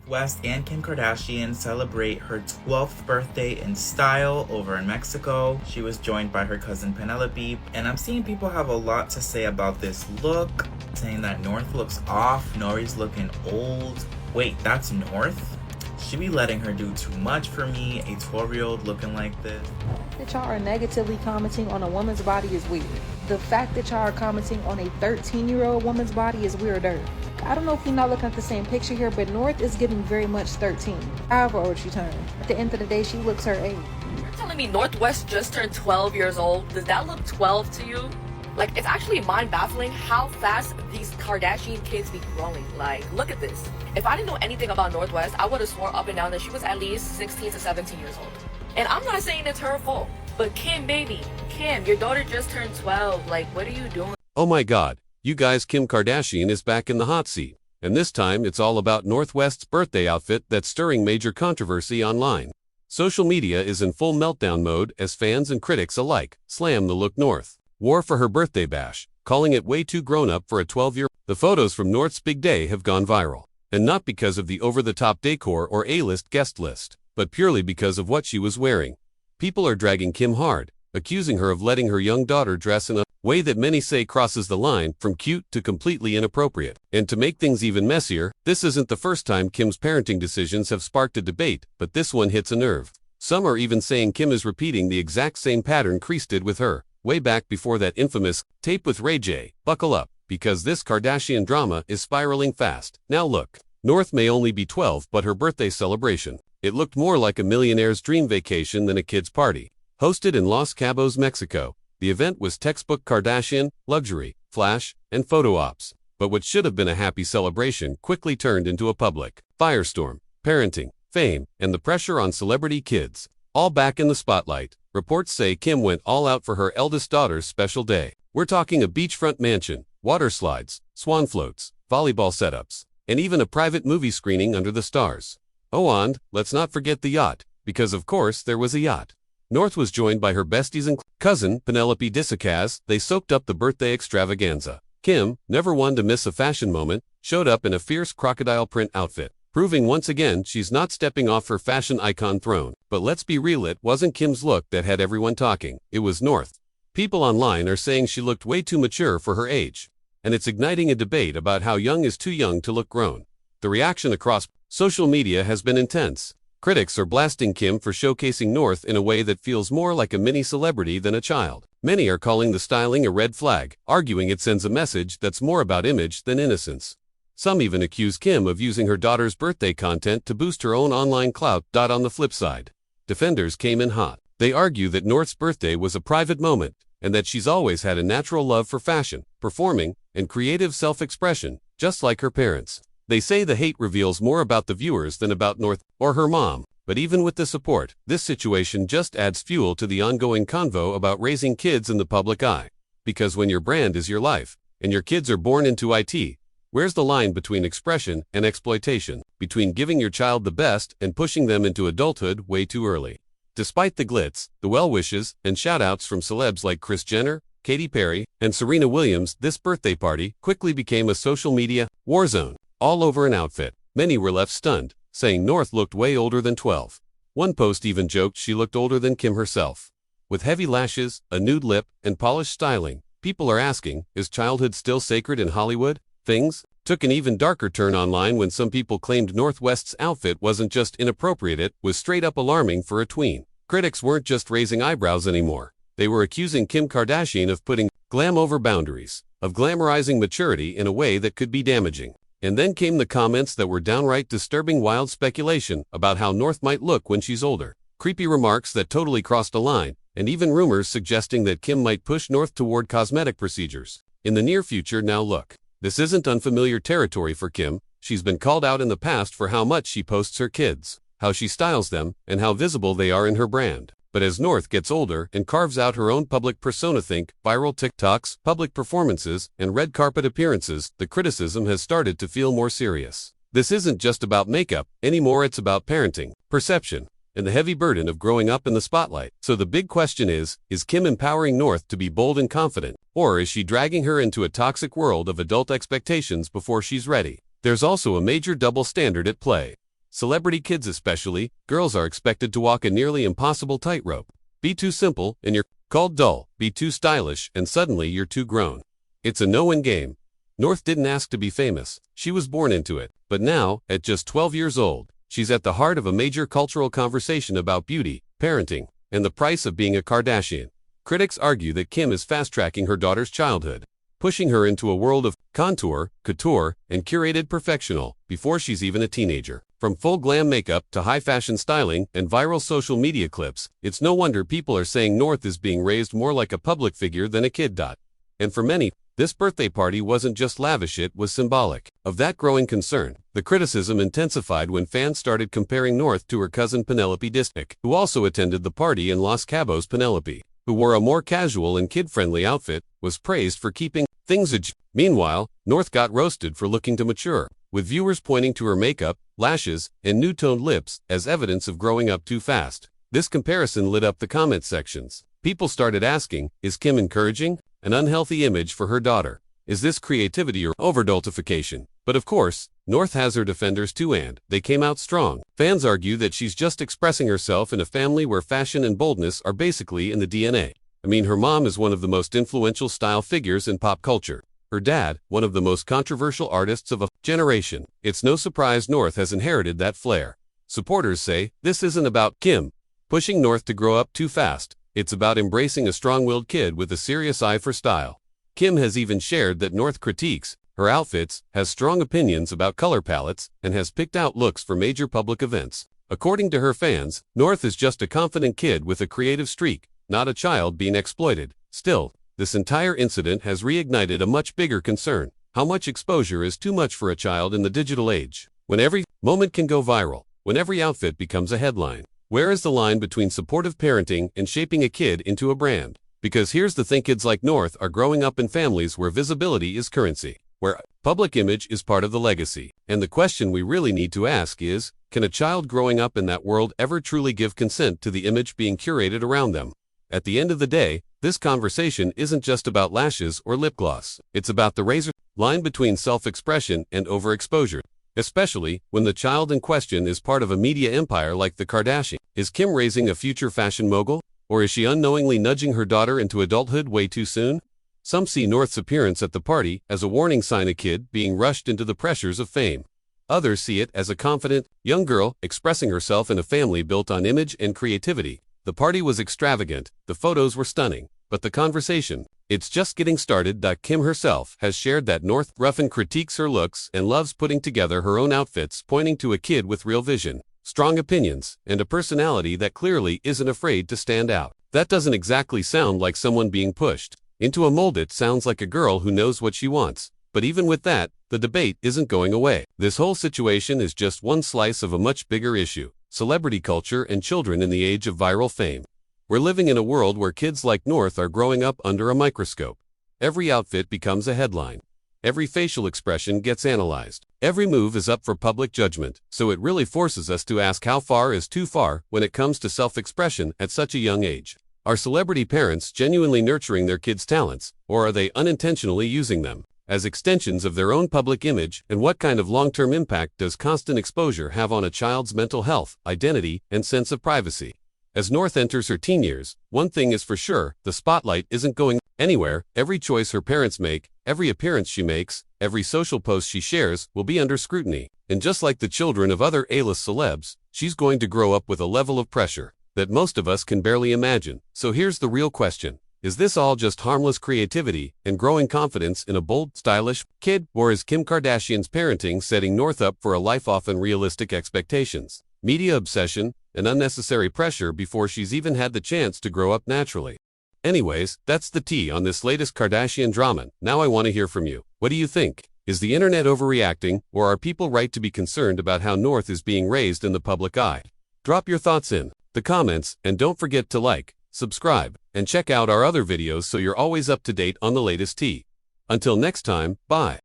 West and Kim Kardashian celebrate her 12th birthday in style over in Mexico. She was joined by her cousin Penelope, and I'm seeing people have a lot to say about this look, saying that North looks off, Nori's looking old. Wait, that's North? She be letting her do too much for me, a 12-year-old looking like this. That y'all are negatively commenting on a woman's body is weird. The fact that y'all are commenting on a 13-year-old woman's body is weirder. I don't know if you're not looking at the same picture here, but North is giving very much 13, however old she turned. At the end of the day, she looks her age. You're telling me Northwest just turned 12 years old? Does that look 12 to you? Like, it's actually mind-baffling how fast these Kardashian kids be growing. Like, look at this. If I didn't know anything about Northwest, I would have sworn up and down that she was at least 16 to 17 years old. And I'm not saying it's her fault, but Kim, baby, Kim, your daughter just turned 12. Like, what are you doing? Oh my god, you guys, Kim Kardashian is back in the hot seat. And this time it's all about Northwest's birthday outfit that's stirring major controversy online. Social media is in full meltdown mode as fans and critics alike slam the look North wore for her birthday bash, calling it way too grown-up for a 12-year-old. The photos from North's big day have gone viral, and not because of the over-the-top decor or A-list guest list, but purely because of what she was wearing. People are dragging Kim hard, accusing her of letting her young daughter dress in a way that many say crosses the line from cute to completely inappropriate. And to make things even messier, this isn't the first time Kim's parenting decisions have sparked a debate, but this one hits a nerve. Some are even saying Kim is repeating the exact same pattern Kris did with her, way back before that infamous tape with Ray J. Buckle up, because this Kardashian drama is spiraling fast. Now look, North may only be 12, but her birthday celebration, it looked more like a millionaire's dream vacation than a kid's party. Hosted in Los Cabos, Mexico, the event was textbook Kardashian, luxury, flash, and photo ops. But what should have been a happy celebration quickly turned into a public firestorm. Parenting, fame, and the pressure on celebrity kids, all back in the spotlight. Reports say Kim went all out for her eldest daughter's special day. We're talking a beachfront mansion, water slides, swan floats, volleyball setups, and even a private movie screening under the stars. Oh, and let's not forget the yacht, because of course there was a yacht. North was joined by her besties and cousin, Penelope Disacaz. They soaked up the birthday extravaganza. Kim, never one to miss a fashion moment, showed up in a fierce crocodile print outfit, proving once again she's not stepping off her fashion icon throne. But let's be real, it wasn't Kim's look that had everyone talking, it was North. People online are saying she looked way too mature for her age, and it's igniting a debate about how young is too young to look grown. The reaction across social media has been intense. Critics are blasting Kim for showcasing North in a way that feels more like a mini celebrity than a child. Many are calling the styling a red flag, arguing it sends a message that's more about image than innocence. Some even accuse Kim of using her daughter's birthday content to boost her own online clout. On the flip side, defenders came in hot. They argue that North's birthday was a private moment, and that she's always had a natural love for fashion, performing, and creative self-expression, just like her parents. They say the hate reveals more about the viewers than about North or her mom. But even with the support, this situation just adds fuel to the ongoing convo about raising kids in the public eye. Because when your brand is your life, and your kids are born into IT, where's the line between expression and exploitation, between giving your child the best and pushing them into adulthood way too early? Despite the glitz, the well-wishes, and shout-outs from celebs like Kris Jenner, Katy Perry, and Serena Williams, this birthday party quickly became a social media war zone. All over an outfit, many were left stunned, saying North looked way older than 12. One post even joked she looked older than Kim herself. With heavy lashes, a nude lip, and polished styling, people are asking, is childhood still sacred in Hollywood? Things took an even darker turn online when some people claimed Northwest's outfit wasn't just inappropriate, it was straight up alarming for a tween. Critics weren't just raising eyebrows anymore. They were accusing Kim Kardashian of putting glam over boundaries, of glamorizing maturity in a way that could be damaging. And then came the comments that were downright disturbing, wild speculation about how North might look when she's older, creepy remarks that totally crossed a line, and even rumors suggesting that Kim might push North toward cosmetic procedures in the near future. Now look, this isn't unfamiliar territory for Kim. She's been called out in the past for how much she posts her kids, how she styles them, and how visible they are in her brand. But as North gets older and carves out her own public persona, think viral TikToks, public performances, and red carpet appearances, the criticism has started to feel more serious. This isn't just about makeup anymore, it's about parenting, perception, and the heavy burden of growing up in the spotlight. So the big question is Kim empowering North to be bold and confident, or is she dragging her into a toxic world of adult expectations before she's ready? There's also a major double standard at play. Celebrity kids especially, girls are expected to walk a nearly impossible tightrope. Be too simple and you're called dull. Be too stylish and suddenly you're too grown. It's a no-win game. North didn't ask to be famous. She was born into it. But now, at just 12 years old, she's at the heart of a major cultural conversation about beauty, parenting, and the price of being a Kardashian. Critics argue that Kim is fast-tracking her daughter's childhood, pushing her into a world of contour, couture, and curated perfectional before she's even a teenager. From full glam makeup to high-fashion styling and viral social media clips, it's no wonder people are saying North is being raised more like a public figure than a kid. And for many, this birthday party wasn't just lavish, it was symbolic of that growing concern. The criticism intensified when fans started comparing North to her cousin Penelope Distich, who also attended the party in Los Cabos. Penelope, who wore a more casual and kid-friendly outfit, was praised for keeping things Meanwhile, North got roasted for looking too mature, with viewers pointing to her makeup, lashes, and new-toned lips as evidence of growing up too fast. This comparison lit up the comment sections. People started asking, is Kim encouraging an unhealthy image for her daughter? Is this creativity or overdultification? But of course, North has her defenders too, and they came out strong. Fans argue that she's just expressing herself in a family where fashion and boldness are basically in the DNA. I mean, her mom is one of the most influential style figures in pop culture. Her dad, one of the most controversial artists of a generation. It's no surprise North has inherited that flair. Supporters say, this isn't about Kim pushing North to grow up too fast. It's about embracing a strong-willed kid with a serious eye for style. Kim has even shared that North critiques her outfits, has strong opinions about color palettes, and has picked out looks for major public events. According to her fans, North is just a confident kid with a creative streak, not a child being exploited. Still, this entire incident has reignited a much bigger concern. How much exposure is too much for a child in the digital age? When every moment can go viral, when every outfit becomes a headline. Where is the line between supportive parenting and shaping a kid into a brand? Because here's the thing, kids like North are growing up in families where visibility is currency, where public image is part of the legacy. And the question we really need to ask is, can a child growing up in that world ever truly give consent to the image being curated around them? At the end of the day, this conversation isn't just about lashes or lip gloss. It's about the razor line between self-expression and overexposure, especially when the child in question is part of a media empire like the Kardashians. Is Kim raising a future fashion mogul? Or is she unknowingly nudging her daughter into adulthood way too soon? Some see North's appearance at the party as a warning sign, a kid being rushed into the pressures of fame. Others see it as a confident, young girl expressing herself in a family built on image and creativity. The party was extravagant, the photos were stunning, but the conversation, it's just getting started. Kim herself has shared that North often critiques her looks and loves putting together her own outfits, pointing to a kid with real vision, strong opinions, and a personality that clearly isn't afraid to stand out. That doesn't exactly sound like someone being pushed into a mold. It sounds like a girl who knows what she wants. But even with that, the debate isn't going away. This whole situation is just one slice of a much bigger issue: celebrity culture and children in the age of viral fame. We're living in a world where kids like North are growing up under a microscope. Every outfit becomes a headline. Every facial expression gets analyzed. Every move is up for public judgment. So it really forces us to ask, how far is too far when it comes to self-expression at such a young age? Are celebrity parents genuinely nurturing their kids' talents, or are they unintentionally using them as extensions of their own public image? And what kind of long-term impact does constant exposure have on a child's mental health, identity, and sense of privacy? As North enters her teen years, one thing is for sure: the spotlight isn't going anywhere. Every choice her parents make, every appearance she makes, every social post she shares will be under scrutiny. And just like the children of other A-list celebs, she's going to grow up with a level of pressure that most of us can barely imagine. So here's the real question: is this all just harmless creativity and growing confidence in a bold, stylish kid? Or is Kim Kardashian's parenting setting North up for a life off unrealistic expectations, media obsession, and unnecessary pressure before she's even had the chance to grow up naturally? Anyways, that's the tea on this latest Kardashian drama. Now I want to hear from you. What do you think? Is the internet overreacting, or are people right to be concerned about how North is being raised in the public eye? Drop your thoughts in the comments, and don't forget to like, subscribe, and check out our other videos so you're always up to date on the latest tea. Until next time, bye.